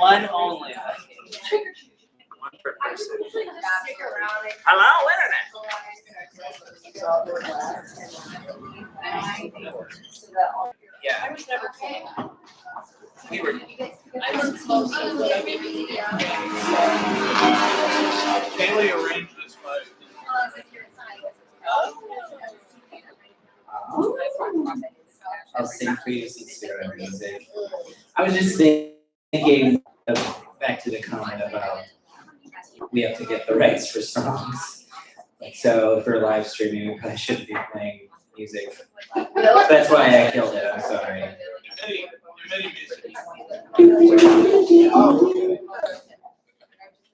One only. One per person. Hello, internet. Yeah. I was never told. We were. Bailey arranged this fight. I'll sing for you since you're in music. I was just thinking back to the comment about we have to get the rights for songs. So if we're live streaming, we probably shouldn't be playing music. That's why I killed it. I'm sorry.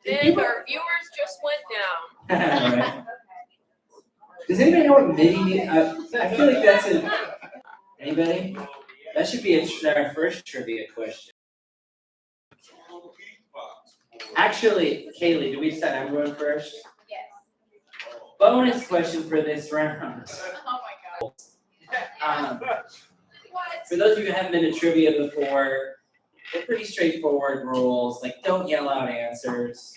And our viewers just went down. Right. Does anybody know what MIDI? I feel like that's a. Anybody? That should be our first trivia question. Actually, Kaylee, do we decide I'm going first? Yes. Bonus question for this round. Oh my God. For those of you who haven't been to trivia before, they're pretty straightforward rules. Like, don't yell out answers,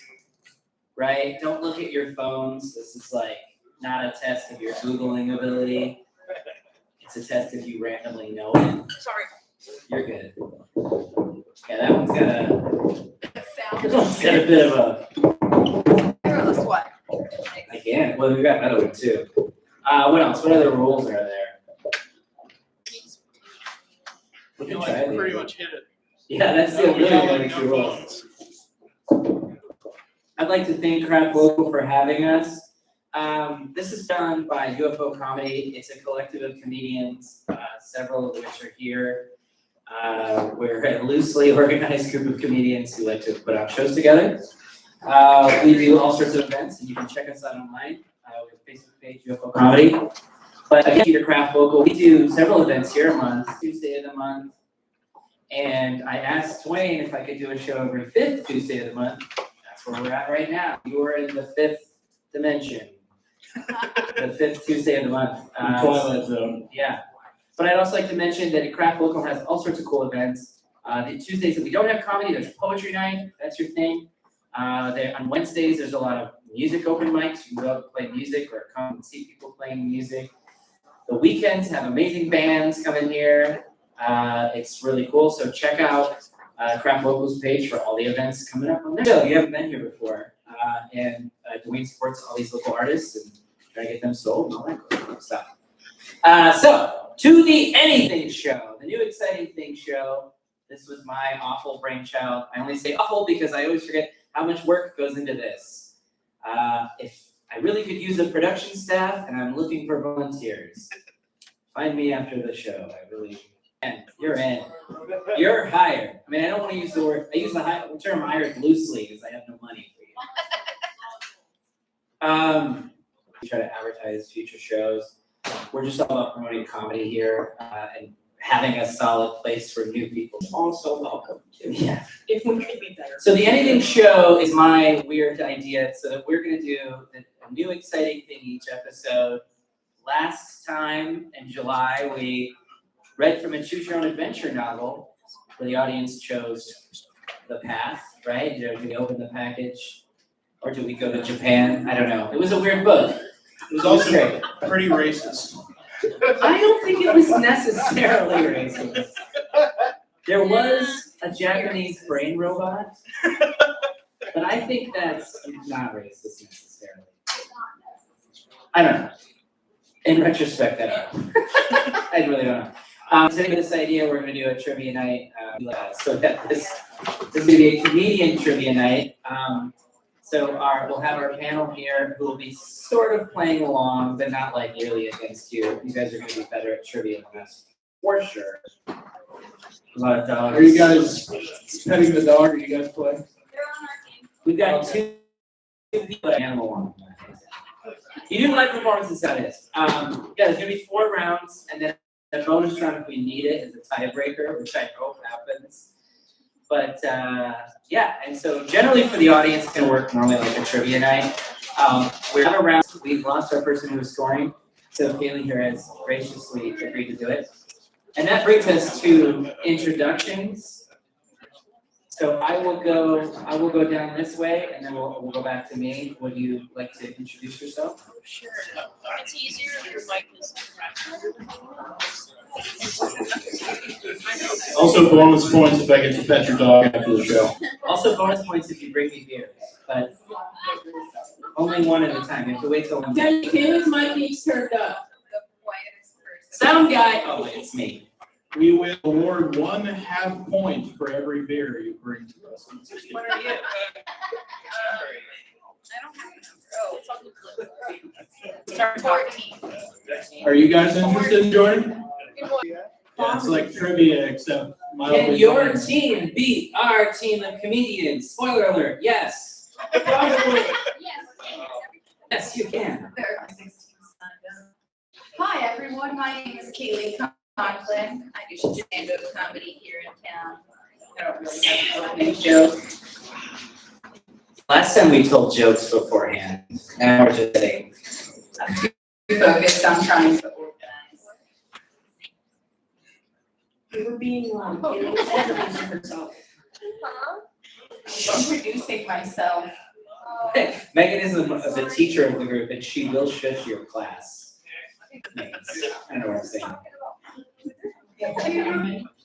right? Don't look at your phones. This is like not a test of your Googling ability. It's a test if you randomly know it. Sorry. You're good. Yeah, that one's got a bit of a. What? Again, well, we've got another one too. What else? What other rules are there? We can try it. Pretty much hit it. Yeah, that's the really only two rules. I'd like to thank Craft Local for having us. This is done by U.F.O Comedy. It's a collective of comedians, several of which are here. We're a loosely organized group of comedians who like to put on shows together. We do all sorts of events, and you can check us out online. We have a Facebook page, U.F.O Comedy. But again, to Craft Local, we do several events here a month, Tuesday of the month. And I asked Dwayne if I could do a show every 5th Tuesday of the month. That's where we're at right now. You are in the 5th dimension. The 5th Tuesday of the month. Twilight Zone. Yeah. But I'd also like to mention that Craft Local has all sorts of cool events. The Tuesdays that we don't have comedy, there's poetry night. If that's your thing. On Wednesdays, there's a lot of music open mics. You can go out and play music or come and see people playing music. The weekends have amazing bands coming here. It's really cool. So check out Craft Local's page for all the events coming up on there. So you haven't been here before. And Dwayne supports all these local artists and try to get them sold and all that cool stuff. So, to the Anything Show, the new exciting thing show. This was my awful brainchild. I only say awful because I always forget how much work goes into this. If I really could use a production staff, and I'm looking for volunteers, find me after the show. I really can. You're in. You're hired. I mean, I don't want to use the word. I use the term hired loosely because I have no money for you. We try to advertise future shows. We're just all about promoting comedy here and having a solid place for new people. Also welcome to. Yeah. If we could be better. So the Anything Show is my weird idea. So that we're going to do a new exciting thing each episode. Last time in July, we read from a Choose Your Own Adventure novel where the audience chose the path, right? You know, do we open the package or do we go to Japan? I don't know. It was a weird book. It was also pretty racist. I don't think it was necessarily racist. There was a Japanese brain robot, but I think that's not racist necessarily. I don't know. In retrospect, I don't know. I really don't know. Today, this idea, we're going to do a trivia night. So that this is going to be a comedian trivia night. So we'll have our panel here who will be sort of playing along, but not like really against you. You guys are going to be better at trivia than us, for sure. A lot of dogs. Are you guys petting the dog? Are you guys play? They're on our team. We've got two people at Animal One. You do live performances, that is. Yeah, there's going to be 4 rounds, and then a bonus round if we need it is a tiebreaker, which I hope happens. But yeah, and so generally for the audience, it's going to work normally like a trivia night. We have a round. We've lost our person who was scoring, so Kaylee here has graciously agreed to do it. And that brings us to introductions. So I will go down this way and then we'll go back to me. Would you like to introduce yourself? Sure. It's easier if your mic is. Also bonus points if I get to pet your dog after the show. Also bonus points if you bring me beers, but only one at a time. You have to wait till one. Kayla's mic needs turned up. The quietest person. Sound guy, oh, it's me. We will award 1/2 point for every beer you bring to us. What are you? I don't have a number. Oh, it's on the flip. 14. Are you guys interested in joining? Yeah, it's like trivia except Can mildly your funny. team beat our team of comedians? Spoiler alert, yes. Yes, you can. There are 16 signed up. Hi, everyone. My name is Kaylee Conklin. I do stand-up comedy here in town. I don't really have an opening joke. Last time we told jokes beforehand, now we're just saying. I'm too focused on trying to organize. We were being Kayla was introducing herself. I'm introducing myself. Megan is the teacher of the group and she will shush your class. Names. I don't know what I'm saying.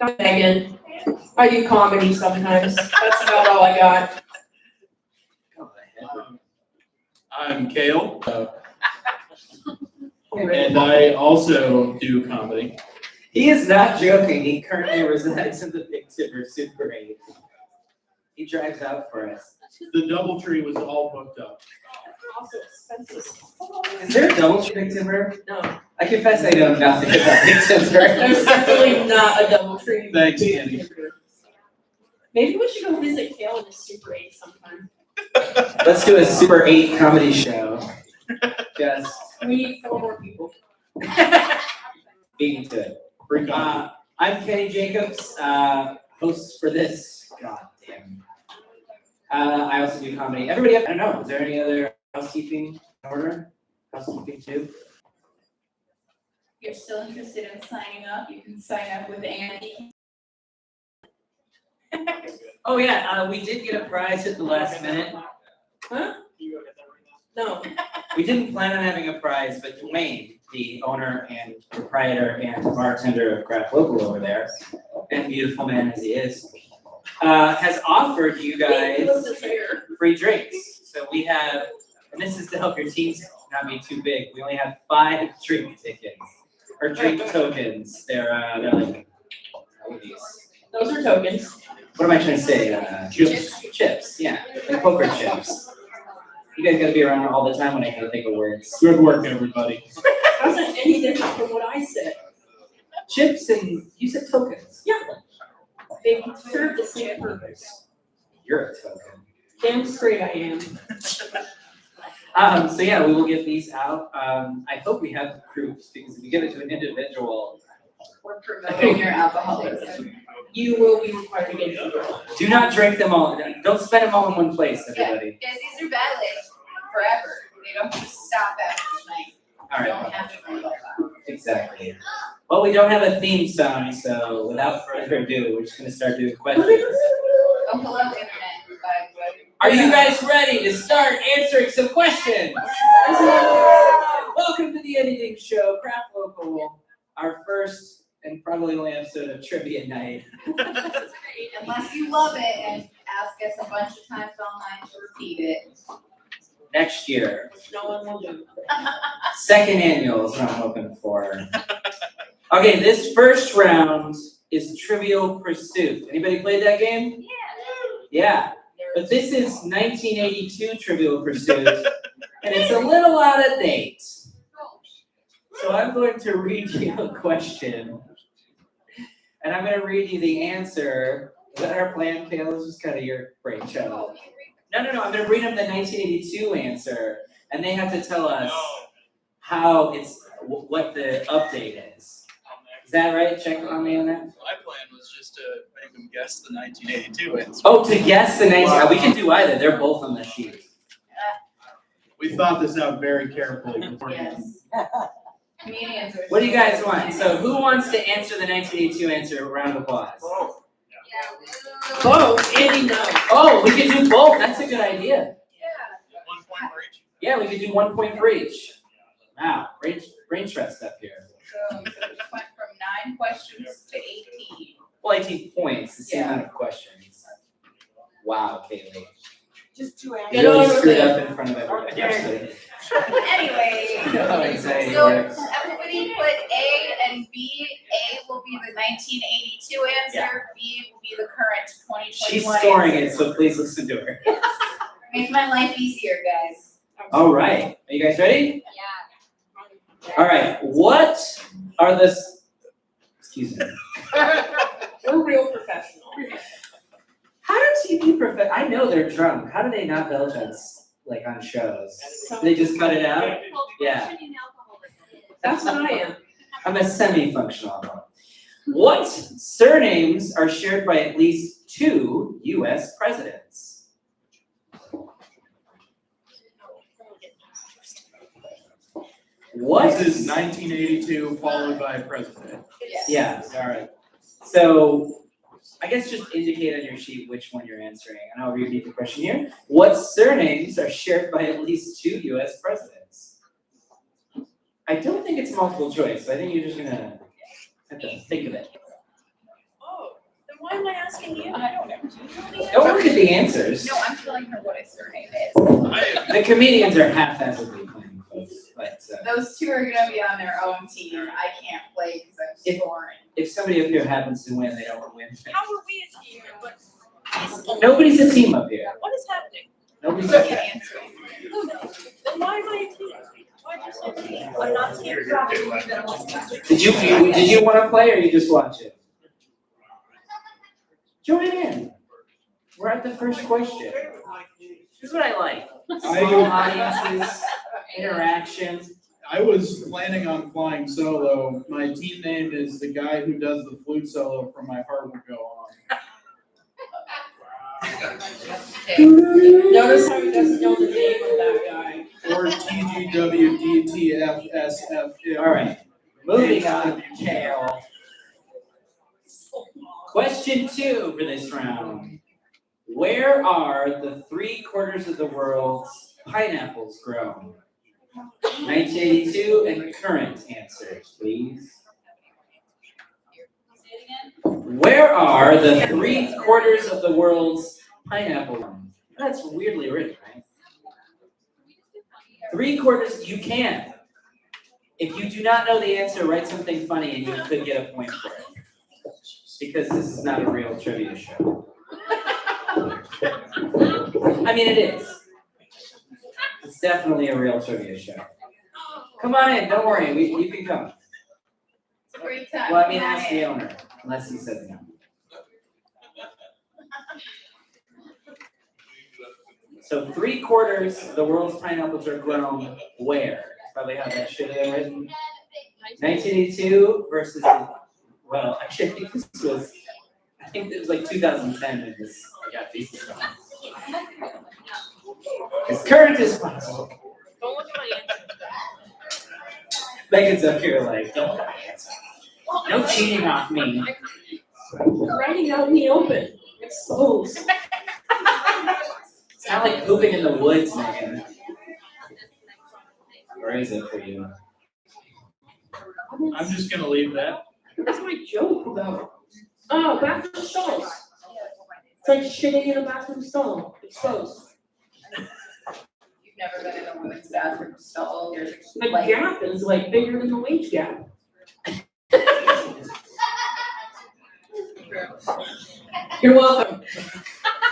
I'm Megan. I do comedy sometimes. That's about all I got. Go ahead. I'm Kale, and I also do comedy. He is not joking. He currently resides in the Big Timber Super 8. He drives out for us. The DoubleTree was all booked up. Also expensive. Is there a Doubletree Big Timber? No, I confess I know nothing about Big Timber. there's definitely not a double tree. Thanks, Andy. Maybe we should go visit Kale in the Super 8 sometime. Let's do a Super 8 comedy show. Just We need 4 more people. beating to it. Free comedy. I'm Kenny Jacobs, host for this. God damn. I also do comedy. Everybody, I don't know. Is there any other housekeeping order? Housekeeping too? If you're still interested in signing up, you can sign up with Andy. Oh yeah, we did get a prize at the last minute. Huh? No. We didn't plan on having a prize, but Dwayne, the owner and proprietor and bartender of Craft Local over there, and beautiful man as he is, has offered you guys free drinks. So we have, and this is to help your teams not be too big. We only have 5 drink tickets or drink tokens. They're like, what are these? Those are tokens. What am I trying to say? Chips. Chips, yeah, like poker chips. You guys gotta be around all the time when I can't think of words. Good work, everybody. Wasn't any different from what I said. Chips and, you said tokens. Yeah. They serve the same purpose. You're a token. Damn straight I am. So yeah, we will get these out. I hope we have groups because if you give it to an individual, We're promoting your alcoholism. You will be required to get it. do not drink them all. Don't spend them all in one place, everybody. Because these are valid forever. They don't just stop after tonight. All You right, don't have to drink all that. exactly. Well, we don't have a theme song, so without further ado, we're just gonna start doing questions. Oh, hello, internet. Are you guys ready to start answering some questions? Welcome to the Editing Show, Craft Local, our first and probably only episode of Trivia Night. Unless you love it and ask us a bunch of times online to repeat it. Next year, No one will do. second annual is what I'm hoping for. Okay, this first round is Trivial Pursuit. Anybody played that game? Yeah. But this is 1982 Trivial Pursuit, and it's a little out of date. So I'm going to read you a question, and I'm going to read you the answer. Is that our plan, Kayla? This is kind of your brainchild. No, I'm going to read them the 1982 answer, and they have to tell us how it's, what the update is. Is that right? Check on me on that. My plan was just to make them guess the 1982 answer. Oh, to guess the 19, we can do either. They're both on the sheet. We thought this out very carefully before. Yes. Comedians are. What do you guys want? So who wants to answer the 1982 answer? Round of applause. Both, Andy, no. Oh, we could do both. That's a good idea. Yeah. 1 point for each. Yeah, we could do 1 point for each. Wow, brain trust up here. So we just went from 9 questions to 18. Well, 18 points, the same Yeah. amount of questions. Wow, Kaylee. Just 2 You Get really over screwed it. up in front of everybody. Okay. Anyway, Oh, anxiety so works. everybody put A and B. A will be the 1982 answer, B will be the current 2021 She's answer. scoring it, so please listen to her. Make my life easier, guys. All right, are you guys ready? Yeah. All right, what are the, excuse me. We're real professional. How do TV I know they're drunk. How do they not belch like on shows? They just cut it out? Yeah. That's what I am. I'm a semi-functional alcoholic. What surnames are shared by at least 2 U.S. presidents? What? This is 1982 followed by president. Yeah, all right. So I guess just indicate on your sheet which one you're answering, and I'll repeat the question here. What surnames are shared by at least 2 U.S. presidents? I don't think it's multiple choice, so I think you're just gonna have to think of it. Oh, then why am I asking you? I don't know. Do you know the answer? Don't look at the answers. No, I'm telling her what his surname is. The comedians are haphazardly playing, folks, but Those 2 are gonna be on their own team. I can't play because I'm If- scoring. if somebody up here happens to win, they don't win. How are we a team? Nobody's a team up here. What is happening? Nobody's So a you team. answer. Then why am I a team? Why'd you say team? I'm not team. Did you want to play or you just watch it? Join in. We're at the first question. This is what I like. Small audiences, interaction. I was planning on flying solo. My team name is the guy who does the flute solo from My Heart Will Go On. Notice how he doesn't know the name of that guy. Or TGWDTFSF. All right, moving on, Kale. Question 2 for this round. Where are the 3/4 of the world's pineapples grown? 1982 and current answers, please. Where are the 3/4 of the world's pineapple grown? That's weirdly written, right? 3/4, you can. If you do not know the answer, write something funny and you could get a point for it. Because this is not a real trivia show. I mean, it is. It's definitely a real trivia show. Come on in, don't worry, you can come. It's a great time. Well, I mean, Come on ask in. the owner, unless he says no. So 3/4 of the world's pineapples are grown where? Probably how that should have been written. 1982 versus, well, actually, I think it was like 2010 when I got these stuff. As current as possible. Don't look at my answer. Megan's up here like, don't look at my answer. No cheating off me. Writing out in the open, exposed. It's not like pooping in the woods, Megan. Or is it for you? I'm just gonna leave that. That's my joke about. Oh, bathroom stalls. It's like shitting in a bathroom stall, exposed. You've never been in a women's bathroom stall. You're The like, gap is like bigger than the wage gap. You're welcome.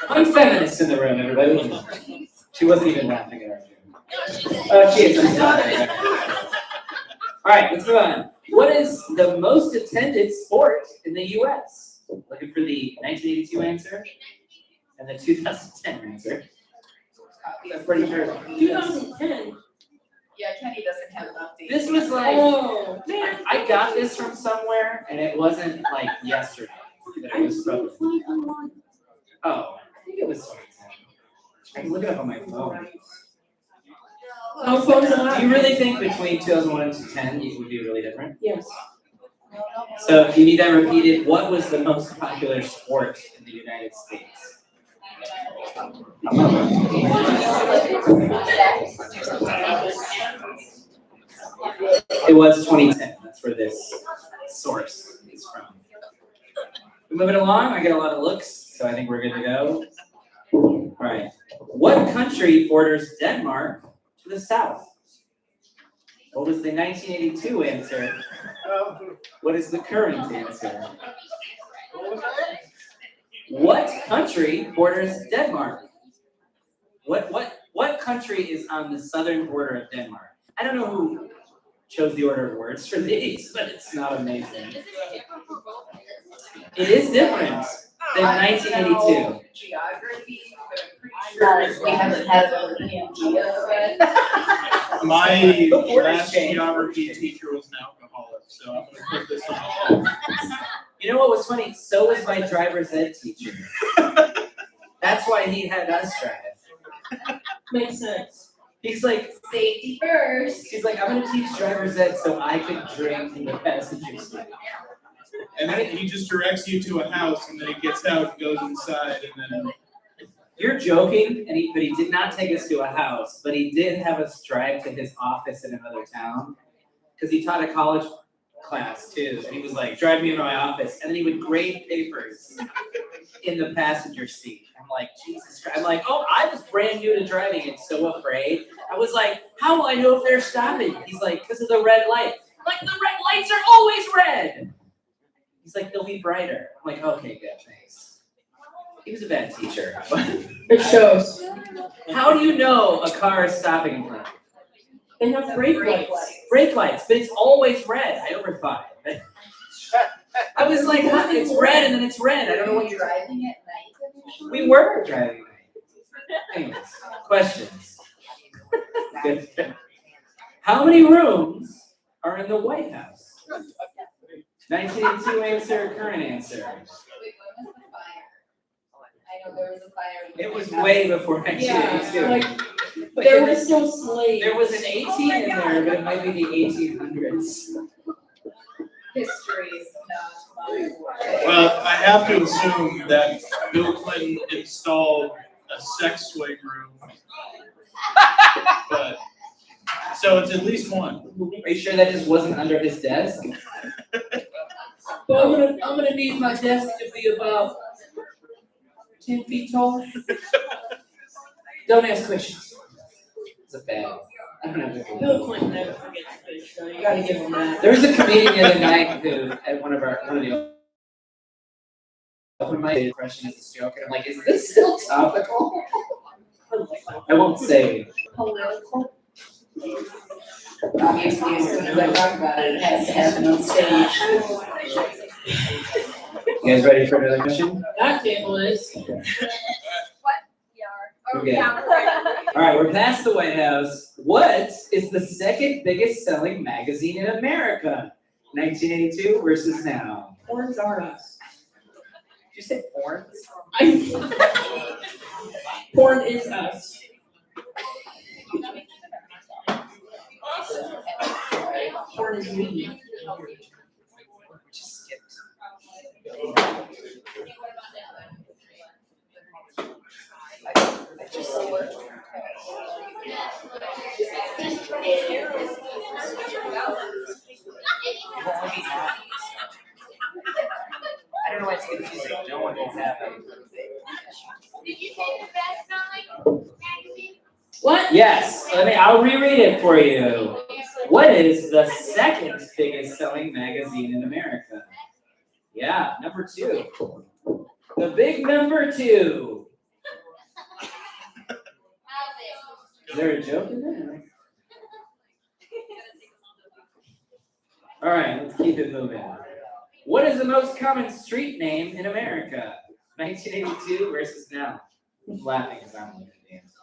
One feminist in the room, everybody. She wasn't even laughing at our joke. Oh, she is. I'm sorry. All right, let's move on. What is the most attended sport in the U.S.? Looking for the 1982 answer and the 2010 answer. I'm pretty sure. 2010. yeah, Kenny doesn't have an update. This was like, Oh, man. I got this from somewhere, and it wasn't like yesterday. That it was from. 2021. Oh, I think it was 2010. I can look it up on my phone. No phones Do allowed. you really think between 2001 and 2010 it would be really different? Yes. So if you need that repeated, what was the most popular sport in the United States? It was 2010. That's where this source is from. Moving along, I get a lot of looks, so I think we're good to go. All right. What country borders Denmark to the south? What was the 1982 answer? What is the current answer? What country borders Denmark? What country is on the southern border of Denmark? I don't know who chose the order of words for these, but it's not amazing. It is different than 1982. Geography, but I'm pretty sure we haven't had a Geo, but. My The borders last changed. geography teacher was an alcoholic, so I'm gonna put this on. You know what was funny? So was my driver's ed teacher. That's why he had us drive. Makes sense. He's like, Safety first. he's like, I'm gonna teach driver's ed so I could drink in the passenger seat. And then he just directs you to a house, and then he gets out and goes inside, and then. You're joking, but he did not take us to a house, but he did have us drive to his office in another town. Because he taught a college class too, and he was like, drive me to my office, and then he would grade papers in the passenger seat. I'm like, Jesus Christ. I'm like, oh, I was brand new to driving and so afraid. I was like, how will I know if they're stopping? He's like, because of the red light. I'm like, the red lights are always red. He's like, they'll be brighter. I'm like, okay, good, thanks. He was a bad teacher. It shows. How do you know a car is stopping in front of you? They have brake lights. Brake lights, but it's always red. I overthought it. I was like, huh, it's red and then it's red. I don't know what you're Driving at night. We were driving. Anyways, questions. Good. How many rooms are in the White House? 1982 answer, current answer. Wait, when was the fire? I know there was a fire. in the It was White House. way before Yeah, 1982. like, But there were still slaves. there was an 18 in there, but it might be the 1800s. History is not my word. Well, I have to assume that Bill Clinton installed a sex swing room. But, so it's at least one. Are you sure that just wasn't under his desk? Well, I'm gonna need my desk to be about 10 feet tall. Don't ask questions. It's a bad. I don't know. Bill Clinton never forgets fish, so you gotta give him that. There was a comedian the other night who, at one of the open mic impression as a joke, and I'm like, is this still topical? I won't say. Political. Obviously, as soon as I talk about it, it has to happen on stage. You guys ready for another question? That table is. Okay. All right, we're past the White House. What is the second biggest selling magazine in America? 1982 versus now. Porns are us. Did you say porn? Porn is us. Porn is me. Just skipped. I don't know why it's confusing. No one will have it. Did you take the best nine magazine? What? Yes, I'll reread it for you. What is the second biggest selling magazine in America? Yeah, number 2. The big number 2. Is there a joke in there? All right, let's keep it moving. What is the most common street name in America? 1982 versus now. I'm laughing because I'm looking at the answer.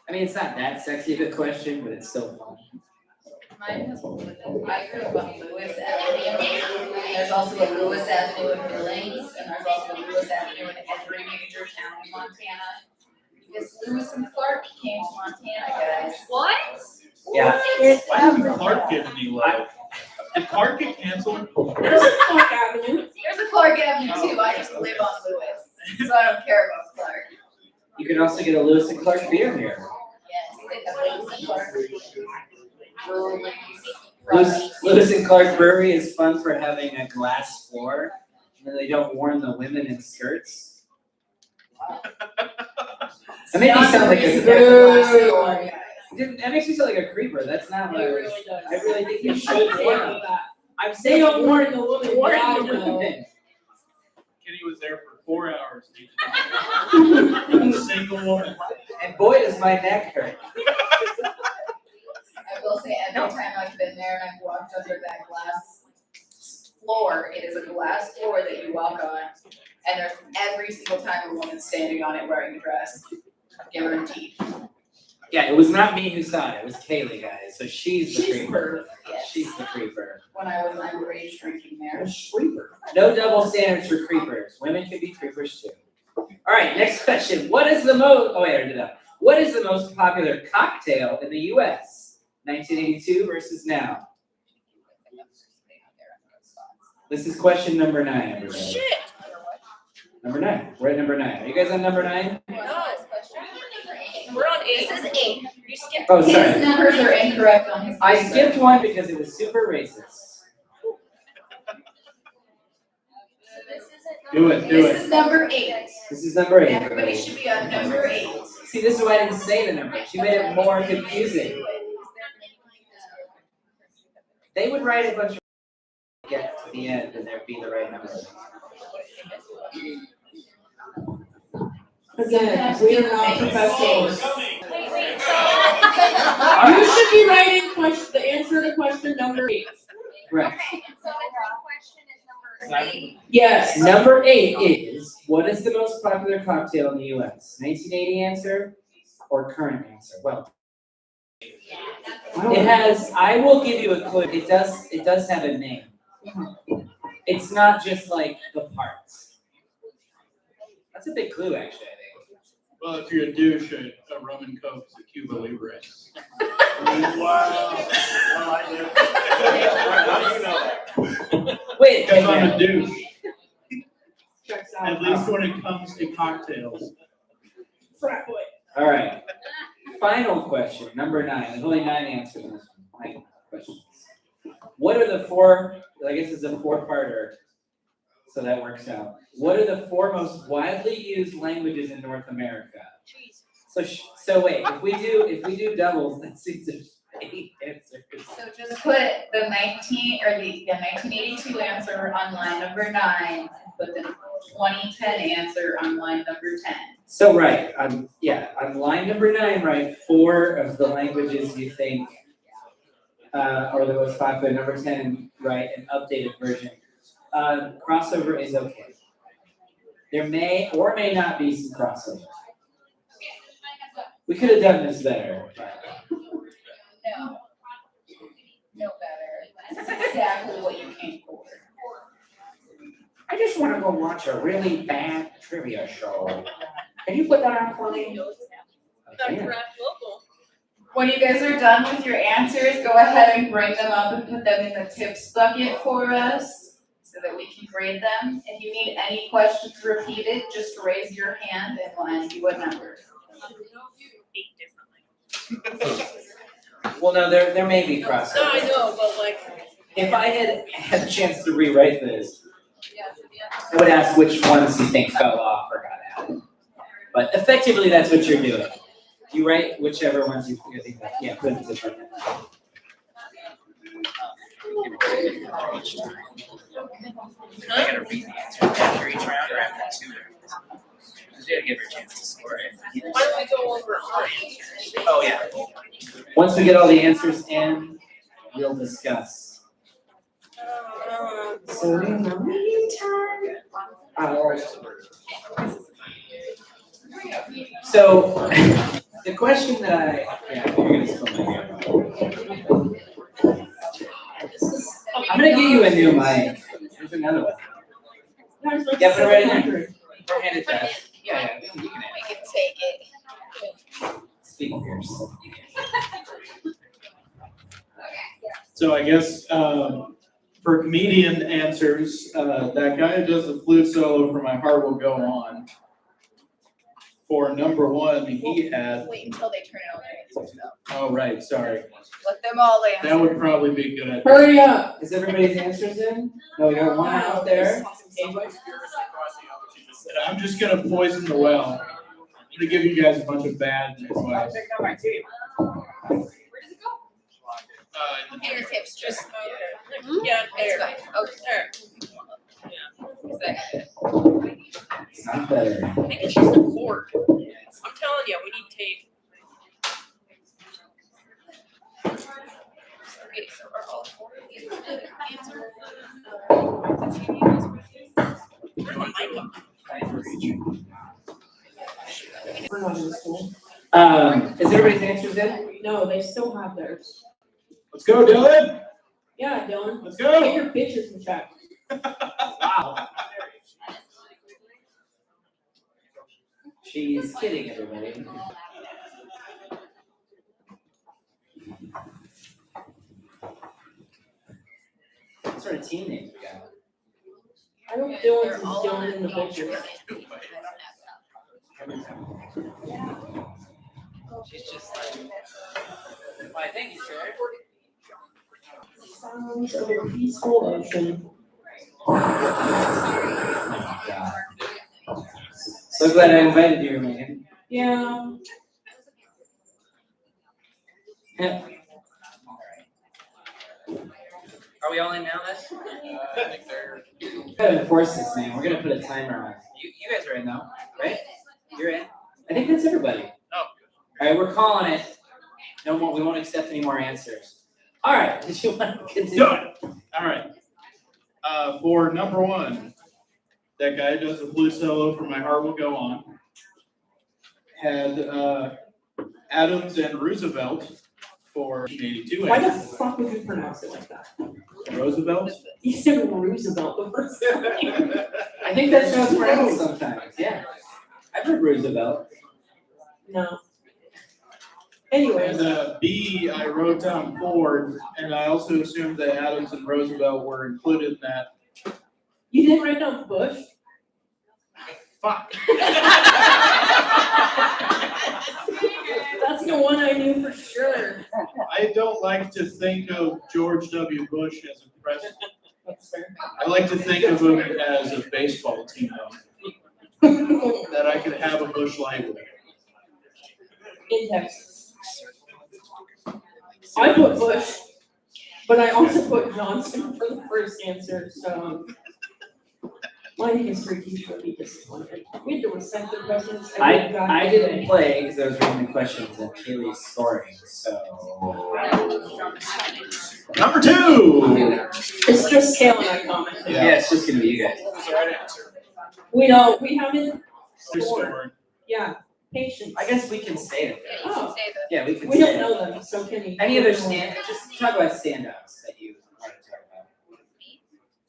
I mean, it's not that sexy of a question, but it's still fun. Mine was, I grew up on Lewis Avenue. There's also a Lewis Avenue in Billings, and there's also a Lewis Avenue in every major town in Montana. Because Lewis and Clark came to Montana, guys. What? Yeah. Why didn't Clark give any love? Did Clark get canceled? There's a Clark Avenue. There's a Clark Avenue too, I just live on Lewis, so I don't care about Clark. You can also get a Lewis and Clark beer here. Yes, they have Lewis and Clark. Breweries. Lewis and Clark Brewery is fun for having a glass floor, and then they don't warn the women in skirts. That made me sound like a that makes me sound like a creeper. That's not It what I was. really does. I really think you They should warn warn them. that. I'm They saying don't warn the woman, but warn I the know. women. Kenny was there for 4 hours. Single woman. And boy, does my neck hurt. I will say, every time I've been there and I've walked under that glass floor, it is a glass floor that you walk on, and there's every single time a woman standing on it wearing a dress, guaranteed. Yeah, it was not me who saw it. It was Kaylee, guys. So she's the She's creeper. Yes. She's the creeper. When I was underage drinking there. No double standards for creepers. Women can be creepers too. All right, next question. What is the most? Oh wait, I already did that. What is the most popular cocktail in the U.S. 1982 versus now? This is question number 9, everybody. Shit. Number 9. We're at number 9. Are you guys on number 9? No. We're on 8. This is 8. You skipped. Oh, His sorry. numbers are incorrect on his. I skipped one because it was super racist. Do it, do This it. is number 8. This is number 8. Everybody should be on number 8. See, this is why I didn't say the number. She made it more confusing. They would write a bunch of get to the end and there'd be the right number. Again, we are not professionals. Wait, You should be writing the answer to question number 8. Right. Okay, so the third question is number 8. Yes. Number 8 is, what is the most popular cocktail in the U.S.? 1980 answer or current answer? Well, it has, I will give you a clue. It does have a name. It's not just like the parts. That's a big clue, actually, I think. Well, if you're a douche, a rum and coke is a Cuba Libre. Wow. Wait, Because hang I'm on. a douche, Checks out. at least when it comes to cocktails. Frat boy. All right. Final question, number 9. There's only 9 answers in this one. 9 questions. What are the 4? I guess it's a 4-parter, so that works out. What are the 4 most widely used languages in North America? So wait, if we do doubles, that seems there's 8 answers. So just put the 1982 answer on line number 9, and put the 2010 answer on line number 10. So right, on line number 9, right, 4 of the languages you think are the most popular. Number 10, right, an updated version. Crossover is okay. There may or may not be some crossover. We could have done this better. No better. That's exactly what you came for. I just want to go watch a really bad trivia show. Can you put that on for me? Okay. When you guys are done with your answers, go ahead and bring them up and put them in the tips bucket for us so that we can grade them. If you need any questions repeated, just raise your hand and we'll ask you what number. Well, no, there may be crossover. No, I know, but like. If I had a chance to rewrite this, I would ask which ones you think fell off or got added. But effectively, that's what you're doing. You write whichever ones you think, yeah, put it to I gotta read the answer after each round or after 2 rounds? Because you gotta give her a chance to score it. Why don't we go over our answers? Oh, yeah. Once we get all the answers in, we'll discuss. So in the meantime, so the question that you're gonna spill my beer. I'm gonna give you a new mic. There's another one. Guys, like Yeah, put it right in 700. Or hand it to us. Yeah, you can We can take it. speak yours. So I guess, For comedian answers, that guy who does the flute solo for My Heart Will Go On. For number one, he had. Wait until they turn it on their answers though. Oh, right, sorry. Let them all answer. That would probably be a good idea. Hurry up. Is everybody's answers in? No, we got one out there. I'm just gonna poison the well. I'm gonna give you guys a bunch of bad advice. my team. Where does it go? Fingertips, just. Yeah, It's there. fine. Okay. It's not better. I think it's just a cord. I'm telling you, we need tape. Okay, so are all four of these the answer? Where's my mic up? We're not in school. Is everybody's answers in? No, they still have theirs. Let's go, Dylan. Yeah, Dylan. Let's Get go. your pictures in check. Wow. She's kidding everybody. What sort of team names we got? I don't Dylan's They're is all on Dylan in the picture. She's just like, why, thank you, sir. Sounds of a peaceful ocean. Oh my God. So glad I invited you, Megan. Yeah. Yeah. Are we all in now, then? I think they're. We gotta enforce this, man. We're gonna put a timer on. You guys are in though, right? You're in? I think that's everybody. Oh. All right, we're calling it. No more. We won't accept any more answers. All right. Did you want to continue? Done. All right. For number one, that guy who does the flute solo for My Heart Will Go On had Adams and Roosevelt for 1982. Why the fuck would you pronounce it like that? Roosevelt? You said Roosevelt the first time. I think that's how it's pronounced sometimes. Yeah. I've heard Roosevelt. No. Anyways, And B, I wrote down Ford, and I also assumed that Adams and Roosevelt were included in that. you didn't write down Bush? Fuck. That's the one I knew for sure. I don't like to think of George W. Bush as a president. That's fair. I like to think of him as a baseball team owner, that I could have a Bush Light with. In Texas. I put Bush, but I also put Johnson for the first answer, so my history teacher would be disappointed. We had to recite the questions. I didn't play because I was reading the questions and Kaylee's scoring. So Number two. It's just Kale and I commented. Yeah. yeah, it's just gonna be you guys. What was the right answer? We haven't scored. Scored. Yeah, patience. I guess we can say it. Yeah, you should say that. Yeah, we can We say don't it. know them, so can you? Any other just talk about standouts that you want to talk about.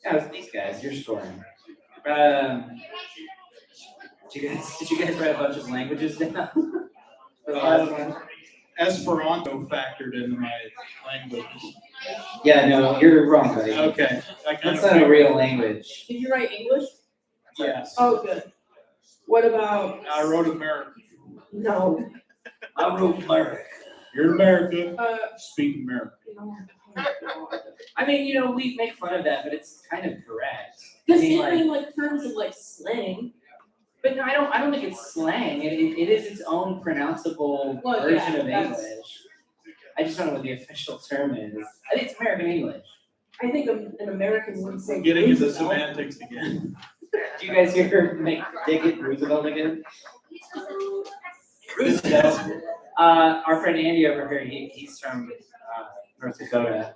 Yeah, it's these guys. You're scoring. Did you guys write a bunch of languages down? For the last one? Esperanto factored into my language. Yeah, no, you're wrong, buddy. Okay. I kind That's of not a real language. Did you write English? Yes. Oh, good. What about? I wrote American. No. I wrote America. You're American. You Speak American. know, oh God. I mean, we make fun of that, but it's kind of correct. Because I mean, in like terms of like slang. But no, I don't think it's slang. It is its own pronounceable Well, yeah, version of that's- English. I just don't know what the official term is. I think it's American English. I think an American would say. Getting into Roosevelt. semantics again. Do you guys hear dig it Roosevelt again? Roosevelt. Our friend Andy over here, he's from North Dakota.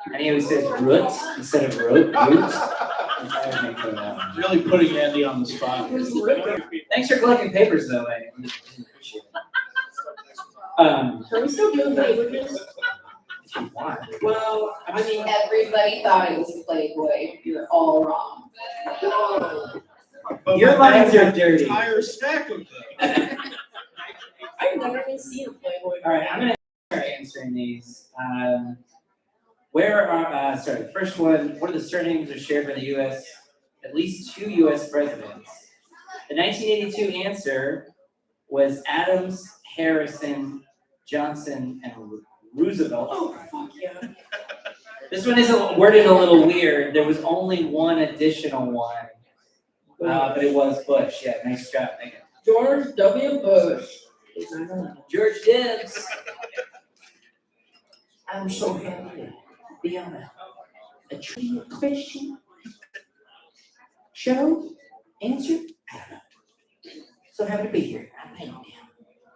And he always says root instead of root. I would make fun of that one. Really putting Andy on the spot. Who's Rick? Thanks for collecting papers, though. I appreciate it. Are we still doing languages? If you want. Well, I mean, Everybody thought it was Playboy. You're all wrong. But Your my lines dad are dirty. entire stack of them. I've never even seen a Playboy. All right, I'm gonna start answering these. The first one, what are the surnames are shared by the U.S., at least 2 U.S. presidents? The 1982 answer was Adams, Harrison, Johnson, and Roosevelt. Oh, fuck yeah. This one is worded a little weird. There was only one additional one, but it was Bush. Yeah, nice job, Megan. George W. Bush. George Dibs. I'm so happy to be on a trivia question show. Answer? I don't know. So happy to be here.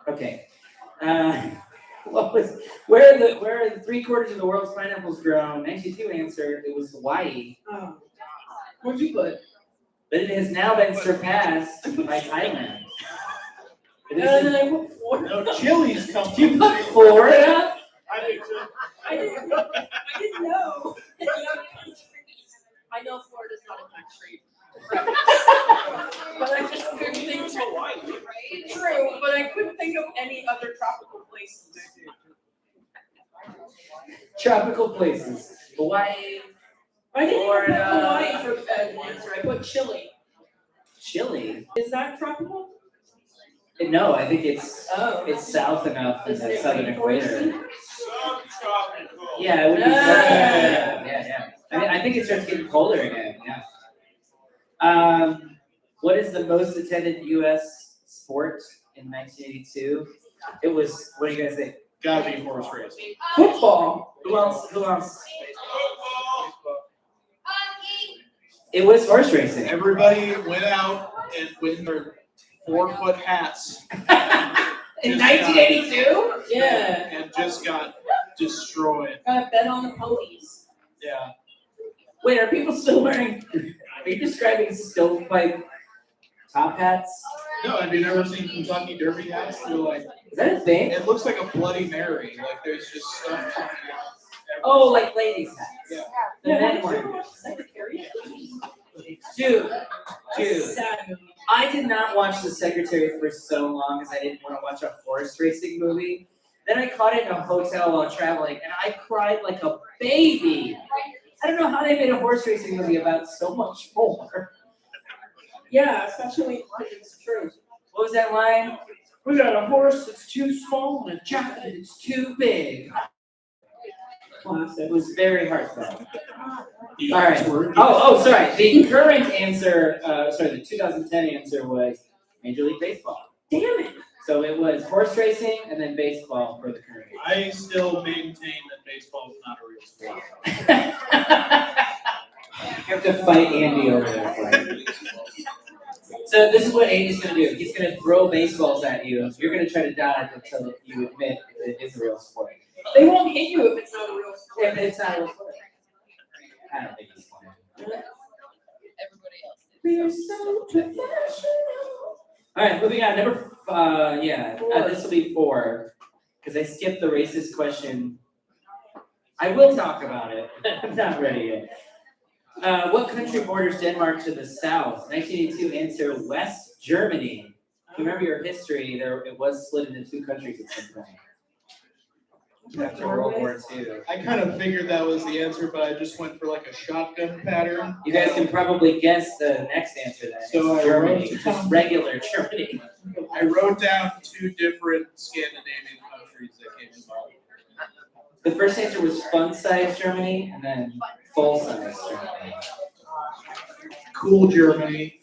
Okay. Where are the 3/4 of the world's pineapples grown? 92 answer, it was Hawaii. Oh. What'd you put? But it has now been surpassed by Thailand. It is And then I put Florida. No, Chili's come you from put Florida? I did too. I didn't know. I know Florida's not a country. But I just couldn't think of Hawaii. True, but I couldn't think of any other tropical places. Tropical places. Hawaii, I didn't even put Florida. Hawaii for an answer. I put Chile. Chile. Is that tropical? No, I think it's Oh. south enough in Is the it southern rainforesty? equator. Yeah, it would be yeah. I mean, I think it starts getting colder again, yeah. What is the most attended U.S. sport in 1982? It was, what do you guys think? Gotta be horse racing. Football. Who else? Hockey. It was horse racing. Everybody went out and with their 4-foot hats In 1982? Yeah. and just got destroyed. Gotta bet on the ponies. Yeah. Wait, are people still wearing, are you describing stovepipe top hats? No, have you never seen Kentucky Derby hats? They're like, Is that a thing? it looks like a Bloody Mary. Like there's just stuff coming out. Oh, like ladies' hats. Yeah. The Yeah, men have you ever one. watched Secretariat? Dude, Sad movie. I did not watch The Secretary for so long because I didn't want to watch a horse racing movie. Then I caught it in a hotel while traveling, and I cried like a baby. I don't know how they made a horse racing movie about so much more. Yeah, especially when it's true. What was that line? We got a horse that's too small and a jockey that's too big. It was very heartfelt. All right. Sorry. The current answer, the 2010 answer was Major League Baseball. Damn it. So it was horse racing and then baseball for the current year. I still maintain that baseball is not a real sport. You have to fight Andy over there for it. So this is what Andy's going to do. He's going to throw baseballs at you. You're going to try to dodge until you admit it is a real sport. They won't hit you if it's not a real sport. If it's not a real sport. I don't think he's playing. Everybody else did. We are so professional. All right, moving on. This will be 4 because I skipped the racist question. I will talk about it. I'm not ready yet. What country borders Denmark to the south? 1982 answer, West Germany. If you remember your history, it was split into 2 countries at some point. After World War II. I kind of figured that was the answer, but I just went for like a shotgun pattern. You guys can probably guess the next answer then. So It's I Germany, wrote just down- regular Germany. I wrote down 2 different Scandinavian countries that came involved. The first answer was fun-size Germany, and then full-size Germany. Cool Germany,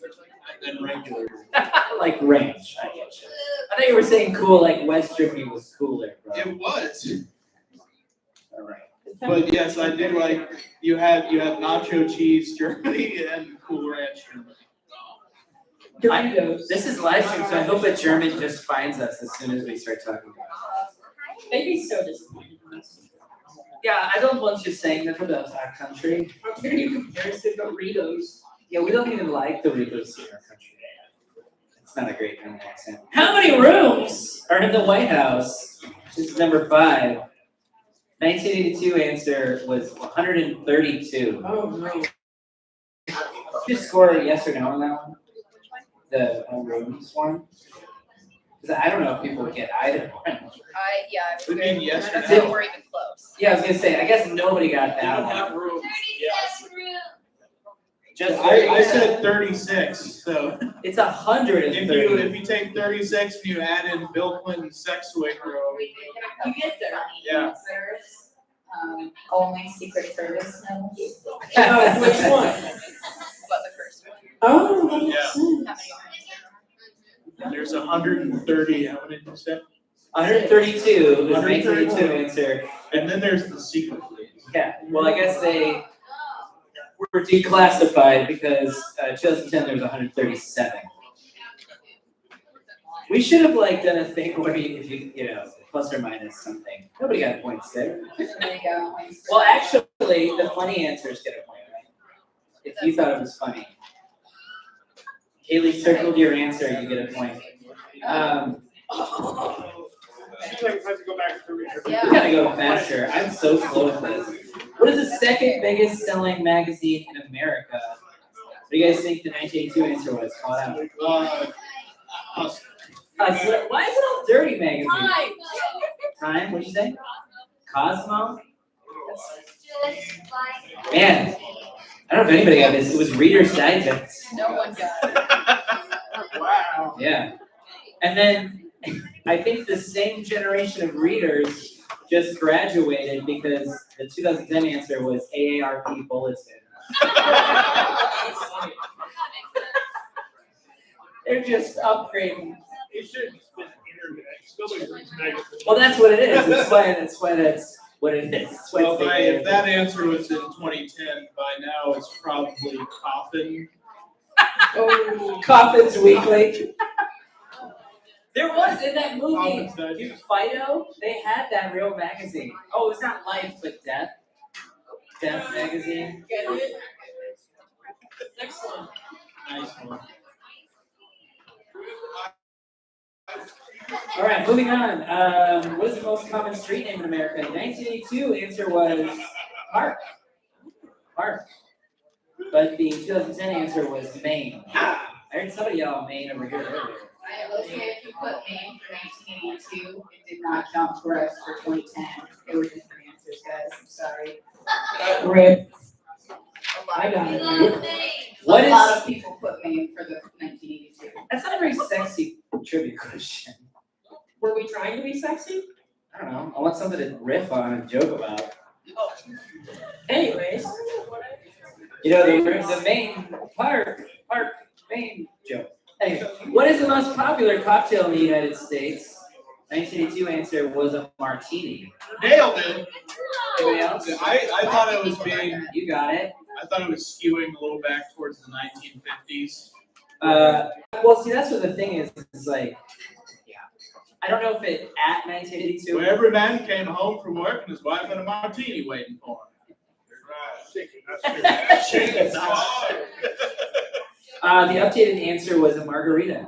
and then regular. Like range, I get you. I thought you were saying cool, like West Germany was cooler, bro. It was. All right. But yes, I did like you had nacho cheese Germany and Cool Ranch Germany. Doritos. This is live stream, so I hope a German just finds us as soon as we start talking about it. They'd be so disappointed in us. Yeah, I don't want you saying that about our country. How can you compare us to Doritos? Yeah, we don't even like Doritos in our country. It's not a great German accent. How many rooms are in the White House? This is number 5. 1982 answer was 132. Oh, no. Just score a yes or no on that one. The rooms one. Because I don't know if people get either one. I was What do you very, mean, yes or none of no? them were even close. Yeah, I was gonna say, I guess nobody got They that don't one. have room. Yes. Just I said 36, so it's 130. if you take 36 and you add in Bill Clinton's sex swing row, We did get a couple You get there. funny Yeah. answers. Only Secret Service knows, Oh, which one? but the first one. Oh, that makes Yeah. sense. there's 130. How many did you say? 132 is 1982 answer. And then there's the secret police. Yeah, well, I guess they were declassified because 2010 there was 137. We should have like done a thing where if you know, plus or minus something. Nobody got points there. There you go. Well, actually, the funny answers get a point, right? If you thought it was funny. Kaylee circled your answer, you get a point. Seems like we have to go back to research. We gotta go faster. I'm so slow at this. What is the second biggest selling magazine in America? What do you guys think the 1982 answer was? Call it out. Why is it all dirty magazine? Time, what'd you say? Cosmo? Man, I don't know if anybody got this. It was Reader's Digest. No one got it. Wow. Yeah. And then I think the same generation of readers just graduated because the 2010 answer was AARP Bulletin. They're just upgrading. It should have been internet. Nobody reads magazines. Well, that's what it is. That's why that's what it is. That's what Well, it's like. if that answer was in 2010, by now it's probably Coffin. Oh, Coffins Weekly. There was in that movie, Coffin's Digest. Fido, they had that real magazine. Oh, it's not Life, but Death. Death magazine. get it? Next one. Nice one. All right, moving on. What is the most common street name in America? In 1982, answer was Park. Park. But the 2010 answer was Maine. I heard somebody yell Maine over here earlier. I will say if you put Maine for 1982, it did not count for us for 2010. It were different answers, guys. I'm sorry. Rip. I got it. What A is- lot of people put Maine for the 1982. That's not a very sexy trivia question. Were we trying to be sexy? I don't know. I want something to riff on and joke about. Anyways. You know, the Maine Park, Maine joke. Anyway, what is the most popular cocktail in the United States? 1982 answer was a martini. Nailed it. Anybody else? I thought it was being. You got it. I thought it was skewing a little back towards the 1950s. Well, see, that's what the thing is like, yeah. I don't know if it at 1982. Where every man came home from work and his wife had a martini waiting for him. The updated answer was a margarita.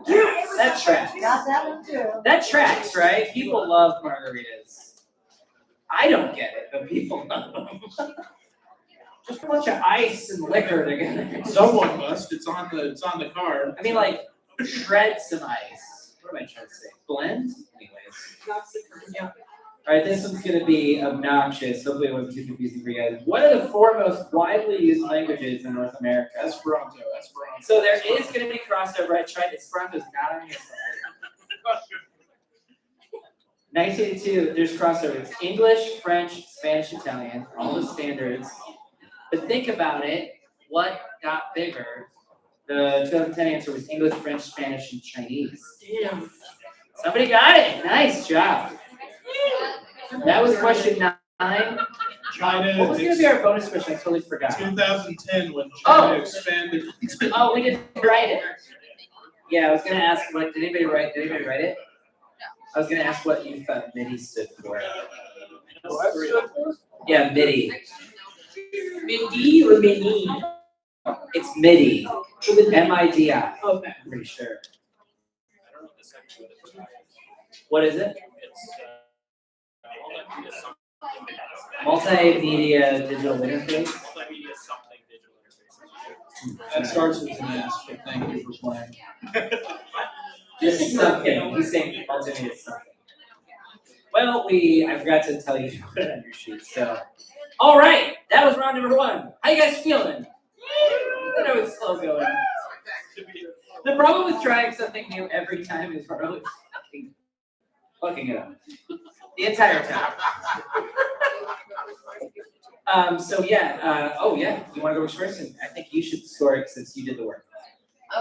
That tracks. Got that one too. That tracks, right? People love margaritas. I don't get it, but people love them. Just a bunch of ice and liquor together. Someone must. It's on the card. I mean, like, shred some ice. What am I trying to say? Blend? Anyways. That's the term, yeah. All right, this one's gonna be obnoxious. Hopefully it wasn't too confusing for you guys. What are the four most widely used languages in North America? Esperanto. So there is gonna be crossover. I tried. Esperanto's not on here. 1982, there's crossover. It's English, French, Spanish, Italian, all the standards. But think about it. What got bigger? The 2010 answer was English, French, Spanish, and Chinese. Damn. Somebody got it. Nice job. That was question 9. China. What was going to be our bonus question? I totally forgot. 2010 when Oh. China expanded. Oh, we didn't write it. Yeah, I was going to ask what. Did anybody write it? I was going to ask what you thought MIDI stood for. Yeah, MIDI. Mindy or Minnie? It's MIDI. M-I-D-I. Okay. I'm pretty sure. What is it? Multimedia digital interface. That starts with an S, but thank you for playing. Just something. He's saying multimedia something. Well, I forgot to tell you to put it on your sheet, so. All right, that was round number 1. How you guys feeling? I know it's slow going. The problem with trying something new every time is we're always fucking it up. The entire time. So yeah, oh yeah, you wanna go first? And I think you should score it since you did the work.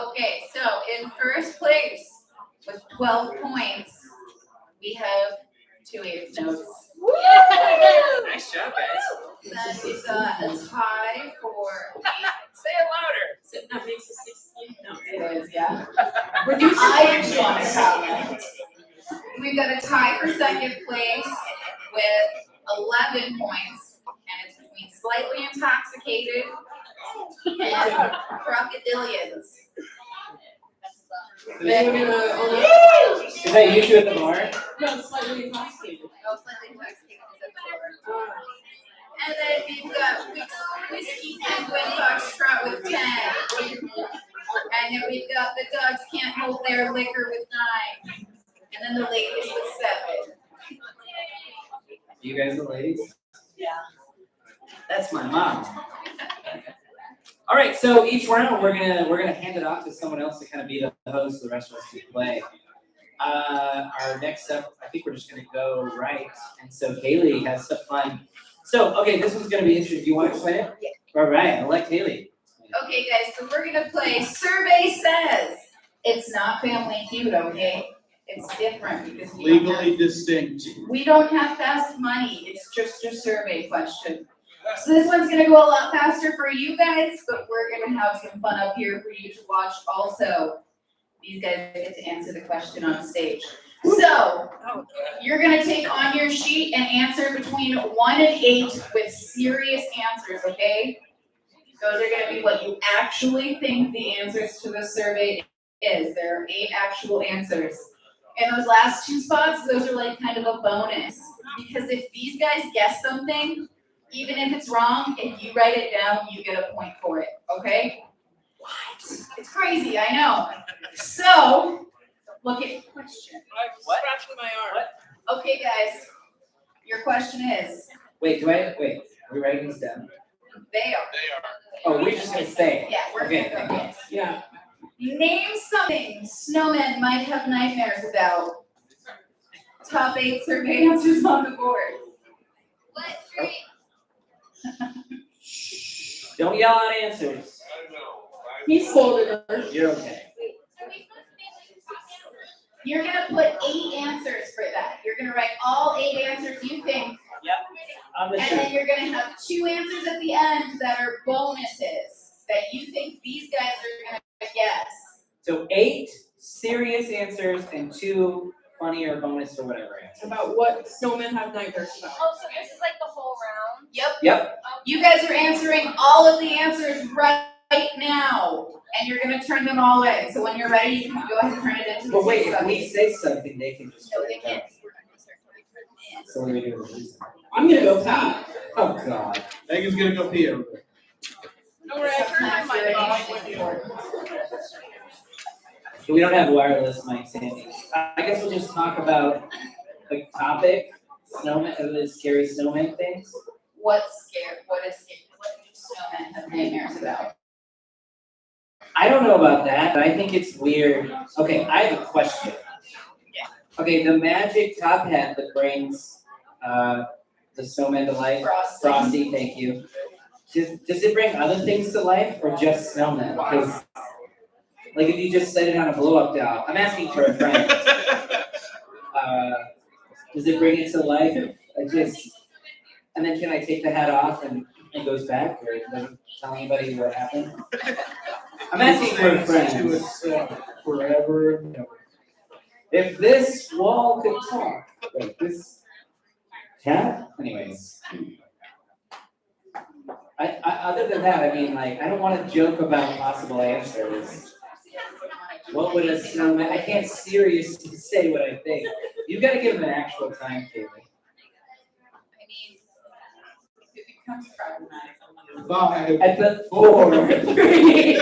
Okay, so in first place with 12 points, we have 2 eighth notes. Nice job, guys. Then we've got a tie for Say it louder. So that makes it 16, no. it is, yeah. Reduce your I points. just want to comment. We've got a tie for second place with 11 points, and it's between slightly intoxicated and crocodilians. Is that you two at the bar? No, slightly intoxicated. Oh, slightly intoxicated is at 4. And then we've got whiskey penguin foxtrot with 10. And then we've got the dogs can't hold their liquor with 9. And then the ladies with 7. You guys the ladies? Yeah. That's my mom. All right, so each round we're gonna hand it off to someone else to kind of be the host. The rest of us can play. Our next up, I think we're just gonna go right, and so Kaylee has stuff fun. So okay, this one's gonna be interesting. Do you want to explain it? Yeah. All right, I'll let Kaylee. Okay, guys, so we're gonna play Survey Says. It's not Family Feud, okay? It's different because Legally distinct. we don't have fast money. It's just a survey question. So this one's gonna go a lot faster for you guys, but we're gonna have some fun up here for you to watch also. These guys get to answer the question on stage. So, you're gonna take on your sheet and answer between 1 and 8 with serious answers, okay? Those are gonna be what you actually think the answers to the survey is. There are 8 actual answers. And those last 2 spots, those are like kind of a bonus. Because if these guys guess something, even if it's wrong, if you write it down, you get a point for it, okay? What? It's crazy, I know. So, look at the question. I'm scratching my arm. Okay, guys, your question is, Wait, are we writing this down? they are. Oh, we're just gonna say it. Yeah, we're Okay. gonna go, yes. Yeah. Name something snowmen might have nightmares about. Top 8 survey answers on the board. What tree? Don't yell out answers. He scolded her. You're okay. Are we supposed to name the top animal? You're gonna put 8 answers for that. You're gonna write all 8 answers you think, On the and sheet. then you're gonna have 2 answers at the end that are bonuses that you think these guys are gonna guess. So 8 serious answers and 2 funny or bonus or whatever answers. About what snowmen have nightmares about. Oh, so this is like the whole round? Yep. You guys are answering all of the answers right now, and you're gonna turn them all in. So when you're ready, you can go ahead and turn it into the But wait, if study. we say something, they can just. No, they can't. So what do we do with these? I'm gonna go pee. Oh, God. Megan's gonna go pee over there. Don't worry, I turned my mic off with you. We don't have wireless mics, Andy. I guess we'll just talk about the topic, snowman, the scary snowman things. What do snowmen have nightmares about? I don't know about that, but I think it's weird. Okay, I have a question. Okay, the magic top hat that brings the snowman to life. Frosty, thank you. Does it bring other things to life or just snowmen? Because, like, if you just set it on a blow-up doll, I'm asking for a friend. Does it bring it to life? And then can I take the hat off and it goes back, or doesn't tell anybody what happened? I'm asking for a friend. To itself forever and ever. If this wall could talk, like this cat, anyways. Other than that, I mean, like, I don't want to joke about possible answers. What would a snowman? I can't seriously say what I think. You got to give them an actual time, Kaylee. I mean, it becomes problematic. 5, I put 4, 3.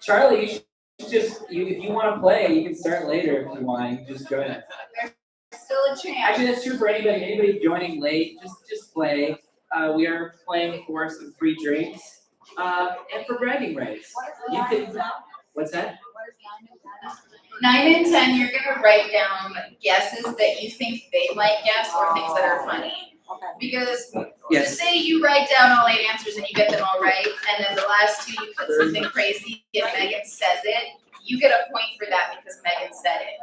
Charlie, you should just, if you wanna play, you can start later if you want, you can just join us. Still a chance. Actually, that's true for anybody joining late, just play. We are playing for some free drinks, and for bragging rights. You can, what's that? 9 and 10, you're gonna write down guesses that you think they might guess or things that are funny. Because Yes. to say you write down all 8 answers and you get them all right, and then the last 2 you put something crazy and Megan says it, you get a point for that because Megan said it.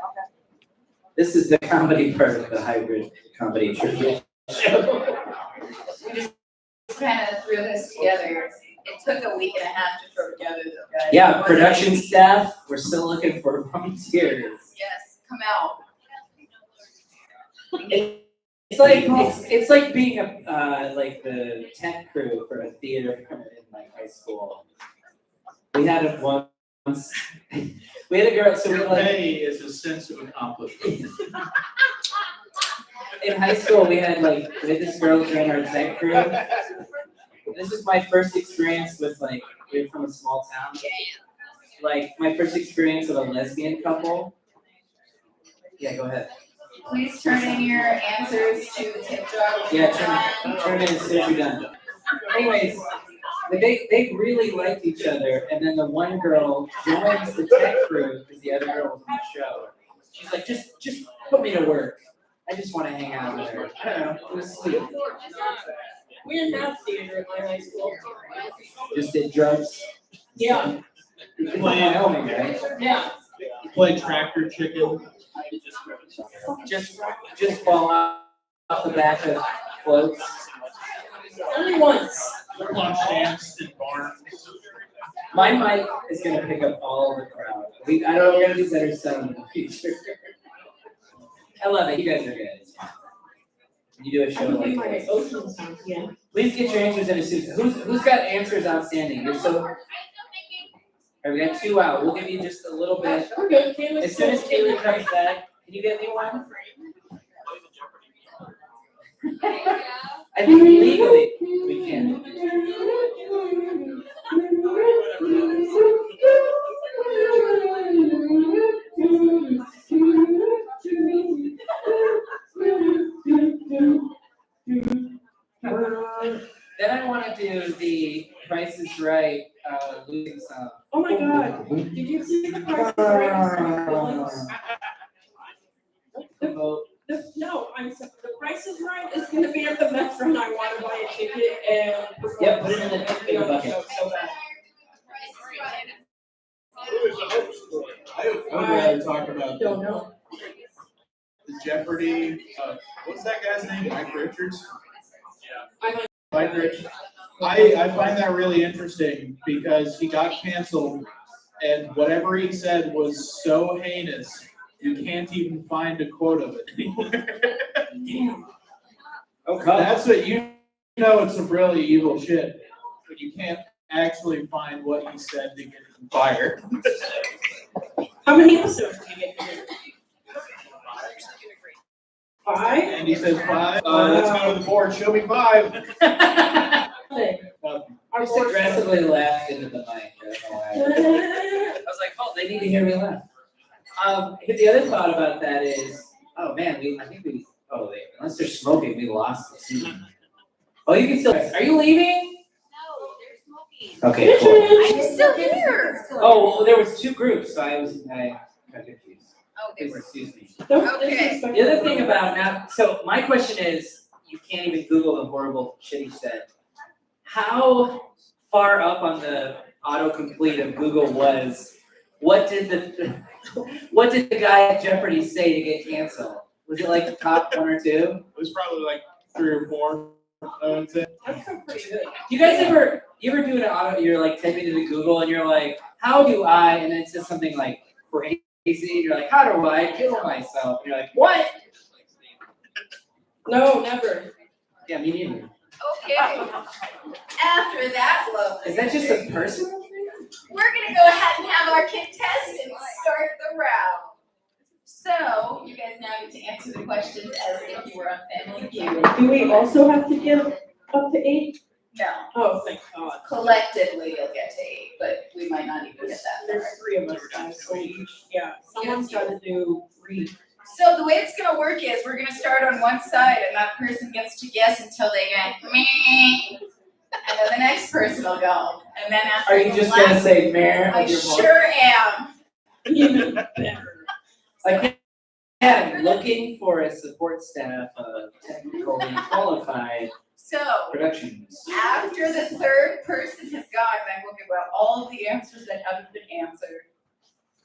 This is the comedy part of the hybrid comedy trivia show. We just kind of threw this together. It took a week and a half to throw together though, guys. Yeah, production staff, we're still looking for volunteers. Yes, come out. It's like being like the tent crew for a theater in like high school. We had it once. We had a girl, so we Your like pay is a sense of accomplishment. in high school we had this girl join our tent crew. This is my first experience with we're from a small town. Like my first experience with a lesbian couple. Yeah, go ahead. Please turn in your answers to the tip jar. Yeah, turn it in as soon as you're done. Anyways, they really liked each other, and then the one girl joins the tech crew because the other girl was on the show. She's like, just put me to work. I just want to hang out with her. I don't know, it was sweet. We didn't have theater at my high school. Just did drugs. Yeah. It's in Wyoming, right? Yeah. You play tractor chicken. Just fall off the back of floats. Only once. Lunch stamps in barns. My mic is gonna pick up all the crowd. I don't know, we're gonna do better sound in the future. I love it, you guys are good. It's fun. When you do a I show can like do my this. ocean sounds, yeah. Please get your answers in as soon. Who's got answers outstanding? You're so. All right, we got 2 out. We'll give you just a little bit. We're good, Kayla's As soon as still- Kaylee comes back, can you get me one? I think legally we can. Then I want to do the Price is Right losing song. Oh my god, did you see the price is right? No, the Price is Right is gonna be at the Metro and I wanna buy a ticket and. Yep, put it in the big bucket. So bad. Who is the host? I would rather talk about Don't know. the Jeopardy, what's that guy's name, Mike Richards? I like. Mike Richards. I find that really interesting because he got canceled and whatever he said was so heinous, you can't even find a quote of it anywhere. Damn. Okay. That's what you know, it's some really evil shit, but you can't actually find what he said to get him fired. How many episodes did you get to do? 5? And he says 5, let's go to the board, show me 5. I just aggressively laughed into the mic. I don't know why. I was like, oh, they need to hear me laugh. The other thought about that is, oh man, unless they're smoking, we lost the team. Oh, you can still, are you leaving? No, they're smoking. Okay, cool. I'm still here. Oh, well, there was 2 groups, so I got confused. Oh, they Please were. excuse me. Okay. The other thing about now, so my question is, you can't even Google the horrible shit he said. How far up on the autocomplete of Google was, what did the guy at Jeopardy say to get canceled? Was it like the top 1 or 2? It was probably like 3 or 4, I would say. That's still pretty good. You guys ever do an auto, you're like typing into Google and you're like, how do I, and then it says something like crazy, and you're like, how do I kill myself? And you're like, what? No, never. Yeah, me neither. Okay. After that lovely. Is that just a personal thing? We're gonna go ahead and have our contestants start the round. So, you guys now get to answer the questions as if you were on Family Feud. Do we also have to give up to 8? No, Oh, thank God. collectively you'll get to 8, but we might not even get that There's far. 3 of us, guys, so each, someone's gotta do 3. So the way it's gonna work is we're gonna start on one side and that person gets to guess until they get me. And then the next person will go. And then after Are you the just last- gonna say mayor I of your voice? sure am. Even better. Like, yeah, looking for a support staff of technically qualified So productions. after the third person has gone, then we'll give out all of the answers that haven't been answered.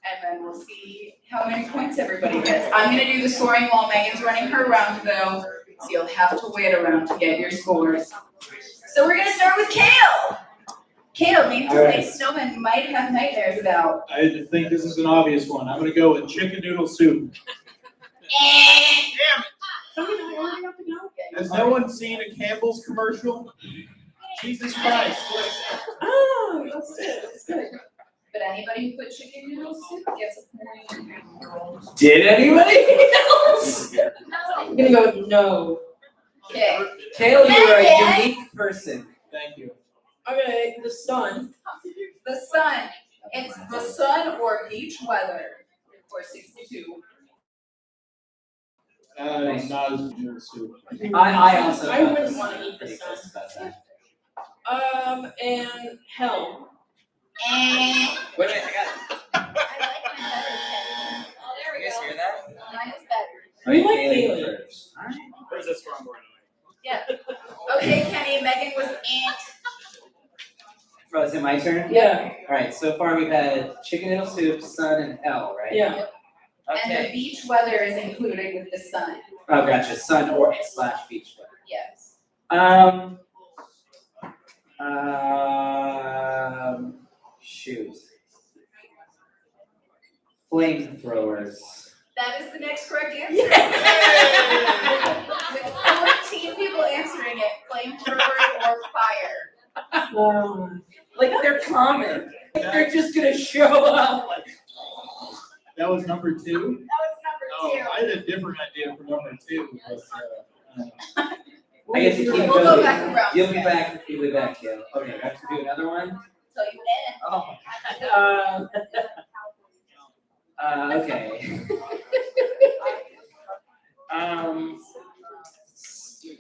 And then we'll see how many points everybody gets. I'm gonna do the scoring while Megan's running her round though, so you'll have to wait around to get your scores. So we're gonna start with Kale. Kale, name something snowmen might have nightmares about. I think this is an obvious one. I'm gonna go with chicken noodle soup. Somebody already have to go? Has no one seen a Campbell's commercial? Jesus Christ. Oh, that's good, that's good. But anybody who put chicken noodle soup gets a point. Did anybody else? I'm gonna go with no. Okay, Kale, you are a Megan! unique person. Thank you. Okay, the sun. the sun. It's the sun or beach weather for 62. Not as noodle soup. I also. I wouldn't wanna eat the pretty sun. pissed about that. And hell. Eh. Wait, I got it. I like mine better, Kenny. Oh, there You we guys go. hear that? Mine is better. We like Alright, Bailey. first. Alright. Where's this from, by the way? Yeah. Okay, Kenny, Megan was ant. Oh, is it my turn? Yeah, Alright, so far we've had chicken noodle soup, sun, and hell, right? yeah. And the Okay. beach weather is included with the sun. Oh, gotcha, sun or / beach weather. Yes. Shoot. Flamethrowers. That is the next correct answer. With 14 people answering it, flamethrower or fire. Like, they're common. Like, they're just gonna show up. Like, That was number 2? That was number Oh, 2. I had a different idea for number 2, but, I get to keep We'll going. go back around. You'll be back, yeah. Okay, I have to do another one? So you win. Oh. Okay.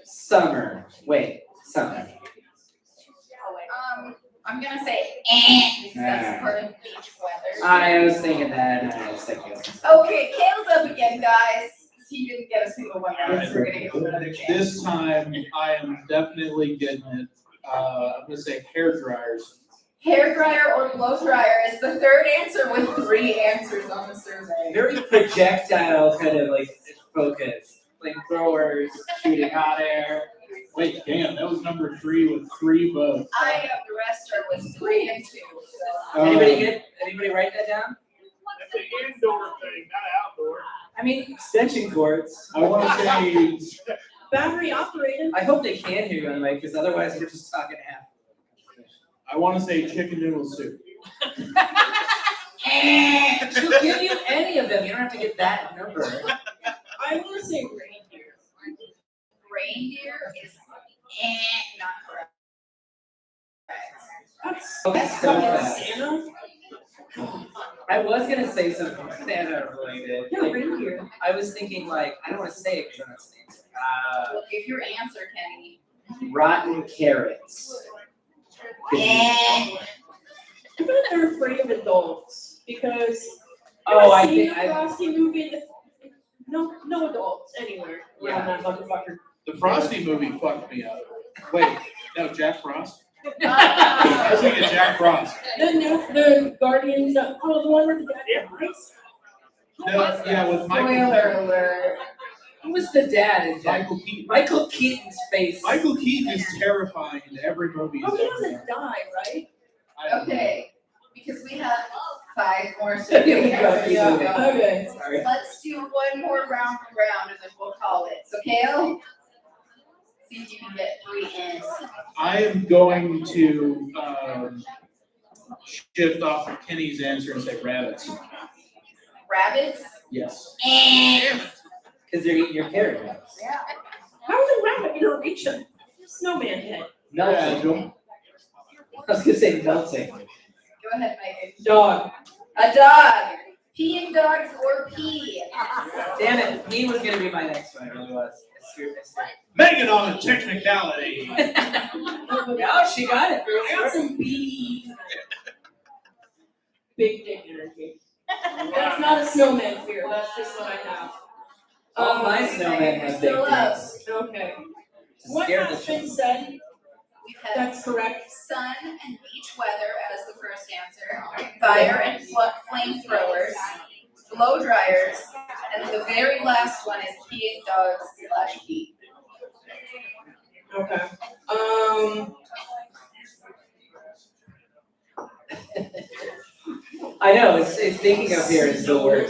Summer. Wait, summer. I'm gonna say because that's part of beach weather. I was thinking that, and I was thinking. Okay, Kale's up again, guys. He didn't get a single one right, so we're gonna give him another chance. this time I am definitely getting it. I'm gonna say hair dryers. Hair dryer or blow dryer is the third answer with 3 answers on the survey. Very projectile kind of like focus. Flamethrowers, shooting hot air. Wait, damn, that was number 3 with 3 votes. I know the rest are with 3 and 2. So. Anybody write that down? That's an indoor thing, not outdoor. I mean, extension cords. I wanna say, Battery operated. I hope they can hear you on the mic, because otherwise we're just talking half. I wanna say chicken noodle soup. She'll give you any of them. You don't have to get that number. I wanna say reindeer. Reindeer is not correct. That's That's so fast. Santa. I was gonna say something Santa related. Yeah, reindeer. I was thinking like, I don't wanna say it because then that's an Well, give your answer, Kenny. answer. Rotten carrots. I feel like they're afraid of adults because. Oh, I I've seen think a Frosty movie. No adults anywhere around that motherfucker. The Frosty movie fucked me up. Wait, no, Jack Frost? I was thinking Jack Frost. The Guardians. The one where the dad dies. No, yeah, with Michael Spoiler Keaton. alert. Who was the dad in Jack? Michael Keaton. Michael Keaton's face. Michael Keaton is terrifying in every movie Oh, he's he ever doesn't done. die, right? I don't know. Okay, because we have 5 more survey answers. Yeah. Okay. Sorry. Let's do one more round and then we'll call it. So Kale, see if you can get 3 in. I am going to shift off of Kenny's answer and say rabbits. Rabbits? Yes. Because they're eating your carrot nuts. Yeah. How is a rabbit gonna reach a snowman head? Melting. I was gonna say melting. Go ahead, Megan. Dog. A dog. Peeing dogs or pee. Damn it, pee was gonna be my next one, it really was. Megan on a technicality. No, she got it. I got some B. Big dick energy. That's not a snowman fear, that's just what I have. All my snowmen have big Still up. dicks. Okay. To What scare the has been children. said, We've had that's correct. sun and beach weather as the first answer, fire and flamethrowers, blow dryers, and the very last one is peeing dogs / pee. Okay. I know, it's thinking up here is the word.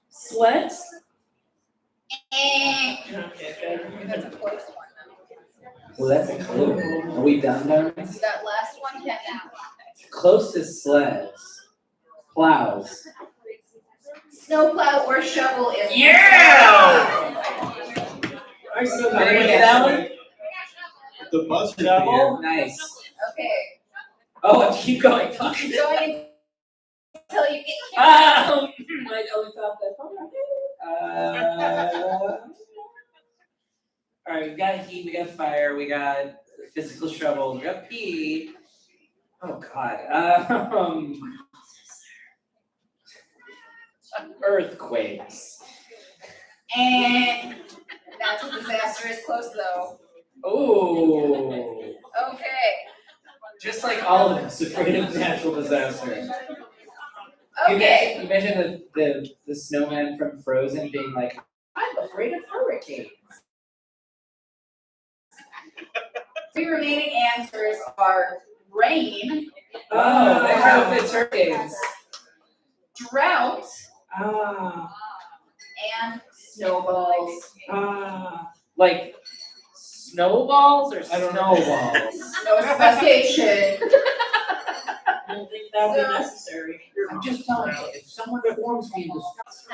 Sleds? Okay, that's a close one. Well, that's a clue. Are we done? That last one can now. Close to sleds. Plows. Snowplow or shovel is. Yeah! I still got Anyone it. get that one? The buzzer. Double? Nice. Okay. Oh, keep going. Fuck. Keep going until you get. Ah! I only thought that. All right, we got heat, we got fire, we got physical shovels, we got pee. Oh God. Earthquakes. And natural disaster is close though. Oh. Okay. Just like all of us, afraid of natural disaster. Okay. You mentioned the snowman from Frozen being like, I'm afraid of hurricanes. Three remaining answers are rain, Oh, that kind of fits hurricanes. drought, Ah. and snowballs. Like snowballs or I don't know. snowballs? No specification. I don't think that would be necessary. I'm just telling you, if someone informs me in this.